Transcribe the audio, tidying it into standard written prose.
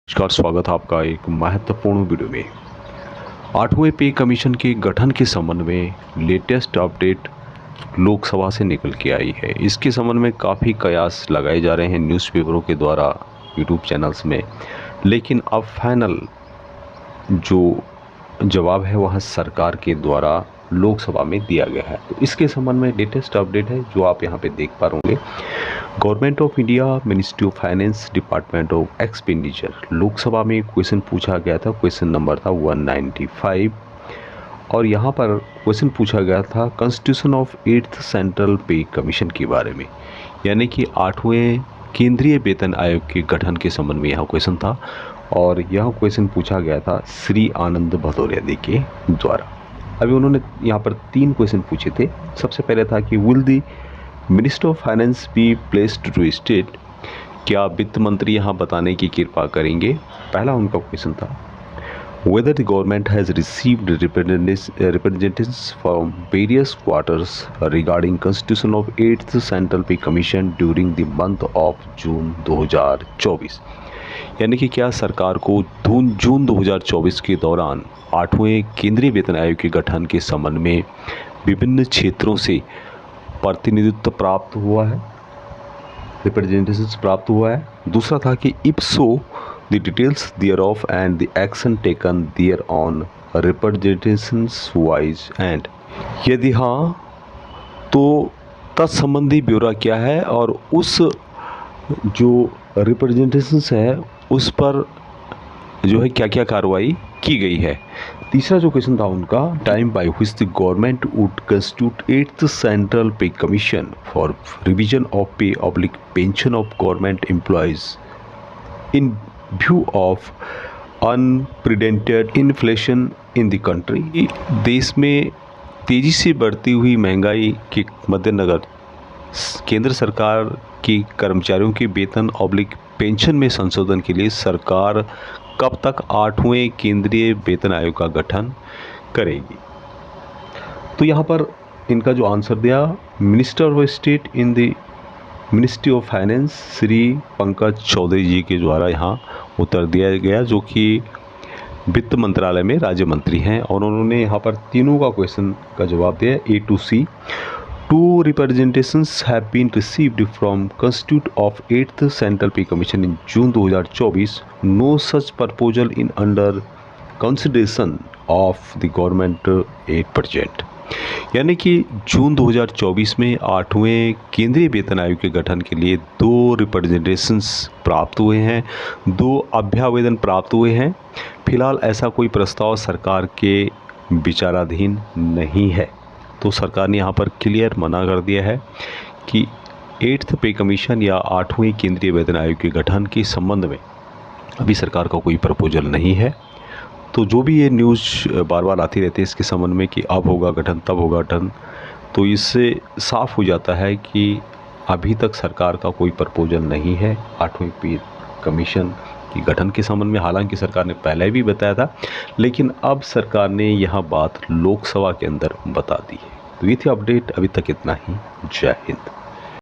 नमस्कार, स्वागत है आपका एक महत्वपूर्ण वीडियो में। 8वें पे कमीशन के गठन के संबंध में लेटेस्ट अपडेट लोकसभा से निकल के आई है। इसके संबंध में काफ़ी कयास लगाए जा रहे हैं न्यूज़पेपरों के द्वारा, यूट्यूब चैनल्स में, लेकिन अब फाइनल जो जवाब है वह सरकार के द्वारा लोकसभा में दिया गया है। तो इसके संबंध में लेटेस्ट अपडेट है जो आप यहाँ पे देख पा रहे होंगे। Government of India, ministry of finance, department of expenditure, Lok Sabha में क्वेश्चन पूछा गया था। क्वेश्चन नंबर था 195 और यहाँ पर क्वेश्चन पूछा गया था constitution of 8th central pay commission के बारे में, यानी कि 8वें केंद्रीय वेतन आयोग के गठन के संबंध में यहाँ क्वेश्चन था। और यह क्वेश्चन पूछा गया था श्री आनंद भदौरिया जी के द्वारा। अभी उन्होंने यहाँ पर 3 क्वेश्चन पूछे थे। सबसे पहले था कि will the minister of finance be placed to state, क्या वित्त मंत्री यहाँ बताने की कृपा करेंगे। पहला उनका क्वेश्चन था whether the government has received representations from various quarters regarding constitution of 8th central pay commission during the month of June 2024, यानी कि क्या सरकार को जून 2024 के दौरान 8वें केंद्रीय वेतन आयोग के गठन के संबंध में विभिन्न क्षेत्रों से प्रतिनिधित्व प्राप्त हुआ है, रिप्रेजेंटेशंस प्राप्त हुआ है। दूसरा था कि if so the details thereof and the action taken thereon representations wise, and यदि हाँ तो तत्संबंधी ब्यौरा क्या है और उस जो रिप्रेजेंटेशंस है उस पर जो है क्या क्या कार्रवाई की गई है। तीसरा जो क्वेश्चन था उनका, time by which the government would constitute 8th central pay commission for revision of पे oblique pension of government employees in view of unprecedented inflation in the country. देश में तेजी से बढ़ती हुई महंगाई के मद्देनजर केंद्र सरकार की कर्मचारियों के वेतन ऑब्लिक पेंशन में संशोधन के लिए सरकार कब तक 8वें केंद्रीय वेतन आयोग का गठन करेगी। तो यहाँ पर इनका जो आंसर दिया, minister of state in the ministry of finance Shri Pankaj Chaudhary ji के द्वारा यहाँ उत्तर दिया गया, जो कि वित्त मंत्रालय में राज्य मंत्री हैं। और उन्होंने यहाँ पर तीनों का क्वेश्चन का जवाब दिया A to C। 2 representations have been received from Constitute of 8th Central Pay Commission in June 2024. No such proposal in under consideration of the government at present. यानी कि जून 2024 में 8वें केंद्रीय वेतन आयोग के गठन के लिए 2 रिप्रेजेंटेशंस प्राप्त हुए हैं, 2 अभ्यावेदन प्राप्त हुए हैं। फिलहाल ऐसा कोई प्रस्ताव सरकार के विचाराधीन नहीं है। तो सरकार ने यहाँ पर क्लियर मना कर दिया है कि 8th पे कमीशन या 8वें केंद्रीय वेतन आयोग के गठन के संबंध में अभी सरकार का कोई प्रपोजल नहीं है। तो जो भी ये न्यूज़ बार बार आती रहती है इसके संबंध में कि अब होगा गठन, तब होगा गठन, तो इससे साफ हो जाता है कि अभी तक सरकार का कोई प्रपोजल नहीं है 8वें पे कमीशन की गठन के संबंध में। हालांकि सरकार ने पहले भी बताया था, लेकिन अब सरकार ने यह बात लोकसभा के अंदर बता दी है। तो ये थी अपडेट, अभी तक इतना ही। जय हिंद।